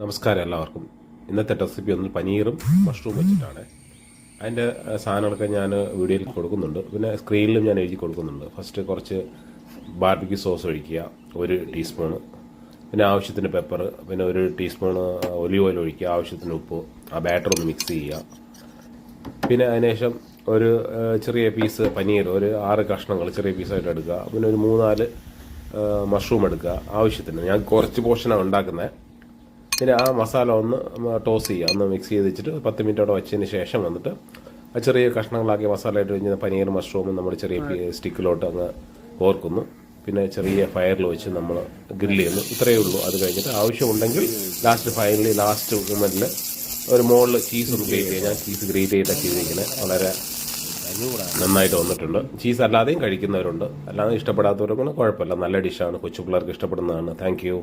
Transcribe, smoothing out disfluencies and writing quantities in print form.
നമസ്കാരം എല്ലാവർക്കും. ഇന്നത്തെ റെസിപ്പി ഒന്ന് പനീറും മഷ്റൂം വെച്ചിട്ടാണ്. അതിൻ്റെ സാധനങ്ങളൊക്കെ ഞാൻ വീഡിയോയിൽ കൊടുക്കുന്നുണ്ട്, പിന്നെ സ്ക്രീനിലും ഞാൻ എഴുതി കൊടുക്കുന്നുണ്ട്. ഫസ്റ്റ് കുറച്ച് ബാർബിക്യൂ സോസ് ഒഴിക്കുക, 1 ടീസ്പൂണ്, പിന്നെ ആവശ്യത്തിന് പെപ്പർ, പിന്നെ 1 ടീസ്പൂണ് ഒലിവ് ഓയിൽ ഒഴിക്കുക, ആവശ്യത്തിന് ഉപ്പ്. ആ ബാറ്റർ ഒന്ന് മിക്സ് ചെയ്യുക. പിന്നെ അതിനുശേഷം ഒരു ചെറിയ പീസ് പനീർ, ഒരു 6 കഷ്ണങ്ങൾ ചെറിയ പീസായിട്ട് എടുക്കുക. പിന്നെ ഒരു 3-4 മഷ്റൂം എടുക്കുക ആവശ്യത്തിന്. ഞാൻ കുറച്ച് പോർഷനാണ് ഉണ്ടാക്കുന്നത്. പിന്നെ ആ മസാല ഒന്ന് ടോസ് ചെയ്യുക, ഒന്ന് മിക്സ് ചെയ്ത് വെച്ചിട്ട് 10 മിനിറ്റോടെ വെച്ചതിന് ശേഷം വന്നിട്ട് ആ ചെറിയ കഷ്ണങ്ങളാക്കിയ മസാല ഇട്ട് കഴിഞ്ഞാൽ പനീർ മഷ്റൂമും നമ്മൾ ചെറിയ സ്റ്റിക്കിലോട്ട് അങ്ങ് ഓർക്കുന്നു. പിന്നെ ചെറിയ ഫയറിൽ വെച്ച് നമ്മൾ ഗ്രില്ല് ചെയ്യുന്നു. ഇത്രയേ ഉള്ളൂ. അത് കഴിഞ്ഞിട്ട് ആവശ്യമുണ്ടെങ്കിൽ ലാസ്റ്റ് മൊമെൻറ്റിൽ ഒരു മുകളിൽ ചീസ് ഒന്ന് ഗ്രേറ്റ് ചെയ്യുക. ഞാൻ ചീസ് ഗ്രേറ്റ് ചെയ്തിട്ട് ചെയ്തിരിക്കുന്നത് വളരെ നന്നായിട്ട് വന്നിട്ടുണ്ട്. ചീസ് അല്ലാതെയും കഴിക്കുന്നവരുണ്ട്, അല്ലാതെ ഇഷ്ടപ്പെടാത്തവർക്കും കുഴപ്പമില്ല. നല്ല ഡിഷാണ്, കൊച്ചു പിള്ളേർക്ക് ഇഷ്ടപ്പെടുന്നതാണ്. Thank you.